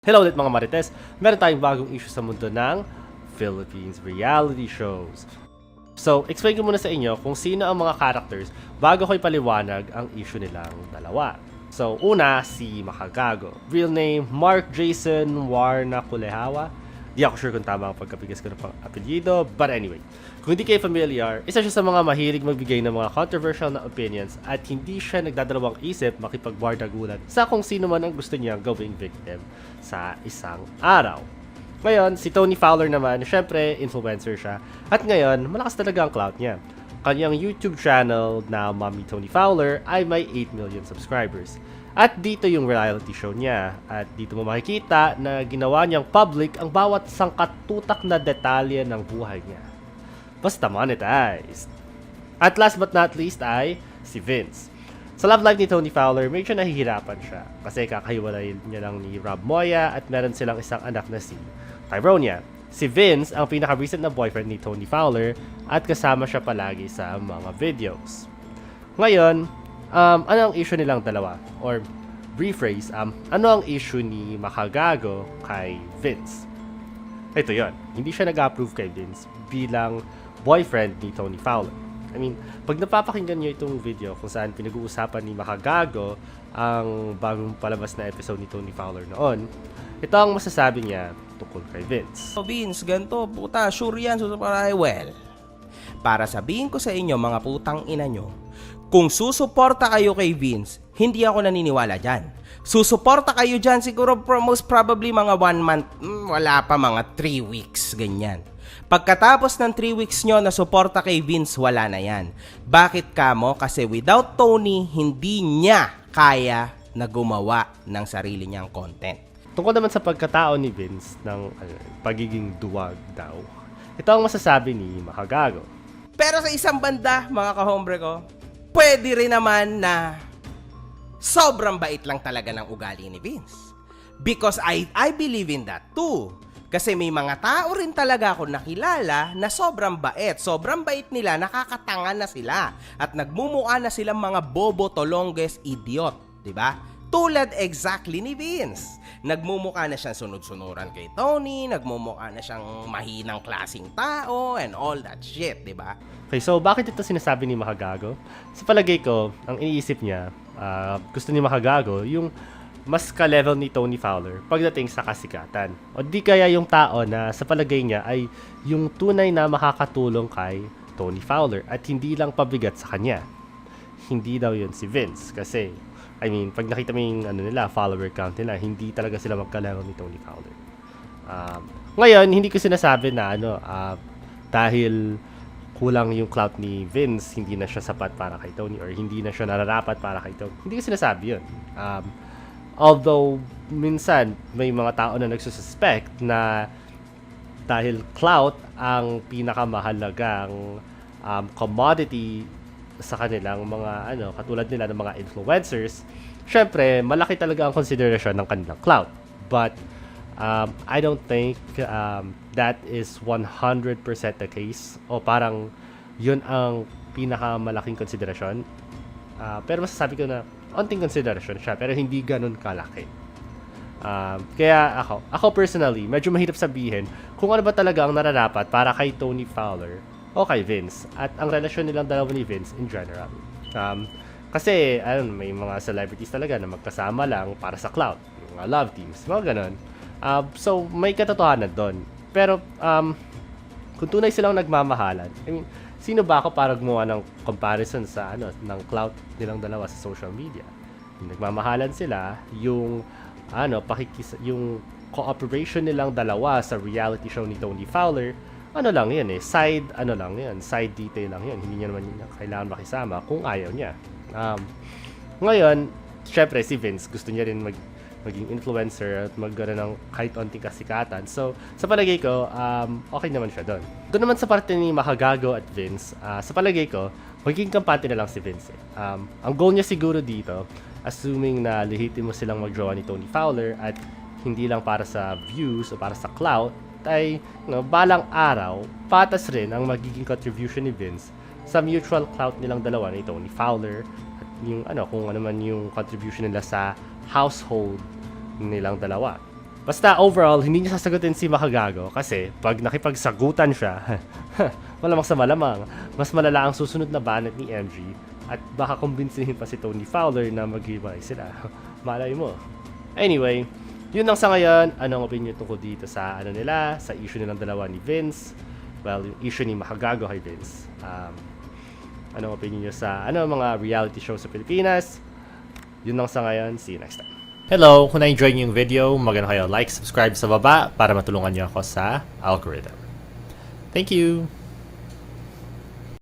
Hello ulit mga Marites! Meron tayong bagong issue sa mundo ng Philippines reality shows. So, explain ko muna sa inyo kung sino ang mga characters bago ko ipaliwanag ang issue nilang dalawa. So, una, si Makagago. Real name, Mark Jason Warnakulehawa. Di ako sure kung tama ang pagkapigas ko ng apelyido, but anyway. Kung hindi kayo familiar, isa siya sa mga mahilig magbigay ng mga controversial na opinions at hindi siya nagdadalawang isip makipagbardagulan sa kung sino man ang gusto niyang gawing victim sa isang araw. Ngayon, si Tony Fowler naman, syempre, influencer siya. At ngayon, malakas talaga ang clout niya. Kanyang YouTube channel na Mommy Tony Fowler ay may 8 million subscribers. At dito yung reality show niya. At dito mo makikita na ginawa niyang public ang bawat sangkatutak na detalye ng buhay niya. Basta monetized. At last but not least ay si Vince. Sa love life ni Tony Fowler, medyo nahihirapan siya. Kasi kakahiwalay niya lang ni Rob Moya at meron silang isang anak na si Tyronia. Si Vince ang pinaka-recent na boyfriend ni Tony Fowler at kasama siya palagi sa mga videos. Ngayon, ano ang issue nilang dalawa? Or rephrase, ano ang issue ni Makagago kay Vince? Ito yon, hindi siya nag-approve kay Vince bilang boyfriend ni Tony Fowler. I mean, pag napapakinggan nyo itong video kung saan pinag-uusapan ni Makagago ang bagong palabas na episode ni Tony Fowler noon, ito ang masasabi niya tungkol kay Vince. So Vince, ganito, puta, sure yan, susuportahan. Well, para sabihin ko sa inyo mga putang ina nyo, kung susuporta kayo kay Vince, hindi ako naniniwala dyan. Susuporta kayo dyan siguro most probably mga 1 month, wala pa mga 3 weeks, ganyan. Pagkatapos ng 3 weeks nyo na suporta kay Vince, wala na yan. Bakit kamo? Kasi without Tony, hindi niya kaya na gumawa ng sarili niyang content. Tungkol naman sa pagkatao ni Vince ng pagiging duwag daw, ito ang masasabi ni Makagago. Pero sa isang banda, mga kahombre ko, pwede rin naman na sobrang bait lang talaga ng ugali ni Vince. Because I believe in that too. Kasi may mga tao rin talaga ako nakilala na sobrang bait. Sobrang bait nila, nakakatanga na sila. At nagmumukha na silang mga bobo tolongges idiot. Diba? Tulad exactly ni Vince. Nagmumukha na siyang sunod-sunuran kay Tony. Nagmumukha na siyang mahinang klaseng tao and all that shit. Diba? Okay, so bakit ito sinasabi ni Makagago? Sa palagay ko, ang iniisip niya, gusto ni Makagago, yung mas ka-level ni Tony Fowler pagdating sa kasikatan. O di kaya yung tao na sa palagay niya ay yung tunay na makakatulong kay Tony Fowler at hindi lang pabigat sa kanya. Hindi daw yun si Vince kasi, I mean, pag nakita mo yung follower count nila, hindi talaga sila magka-level ni Tony Fowler. Ngayon, hindi ko sinasabi na dahil kulang yung clout ni Vince, hindi na siya sapat para kay Tony or hindi na siya nararapat para kay Tony. Hindi ko sinasabi yun. Although, minsan, may mga tao na nagsususpect na dahil clout ang pinakamahalagang commodity sa kanilang mga, katulad nila ng mga influencers, syempre, malaki talaga ang consideration ng kanilang clout. But, I don't think that is 100% the case. O parang, yun ang pinakamalaking konsiderasyon. Pero masasabi ko na, onting consideration siya, pero hindi ganun kalaki. Kaya ako personally, medyo mahirap sabihin kung ano ba talaga ang nararapat para kay Tony Fowler o kay Vince at ang relasyon nilang dalawa ni Vince in general. Kasi may mga celebrities talaga na magkasama lang para sa clout, mga love teams, mga ganun. So may katotohanan doon. Pero kung tunay silang nagmamahalan, I mean, sino ba ako para gumawa ng comparison sa ng clout nilang dalawa sa social media? Nagmamahalan sila, yung yung cooperation nilang dalawa sa reality show ni Tony Fowler, lang yan side side detail lang yan. Hindi niya naman kailangan makisama kung ayaw niya. Ngayon, syempre si Vince gusto niya rin maging influencer at magkaroon ng kahit onting kasikatan. So, sa palagay ko, okay naman siya doon. Doon naman sa parte ni Makagago at Vince, sa palagay ko, magiging kampante na lang si Vince. Ang goal niya siguro dito, assuming na lehitimo silang mag-draw ni Tony Fowler at hindi lang para sa views o para sa clout, ay balang araw, patas rin ang magiging contribution ni Vince sa mutual clout nilang dalawa ni Tony Fowler at yung kung ano man yung contribution nila sa household nilang dalawa. Basta overall, hindi niya sasagutin si Makagago kasi pag nakipagsagutan siya, malamang sa malamang, mas malala ang susunod na banat ni MG at baka kumbinsihin pa si Tony Fowler na maghiwalay sila. Malay mo. Anyway, yun lang sa ngayon. Anong opinion tungkol dito sa nila, sa issue nilang dalawa ni Vince? Well, yung issue ni Makagago kay Vince. Anong opinion nyo sa mga reality show sa Pilipinas? Yun lang sa ngayon. See you next time. Hello! Kung na-enjoy niyo yung video, maganda kayo like, subscribe sa baba para matulungan niyo ako sa algorithm. Thank you!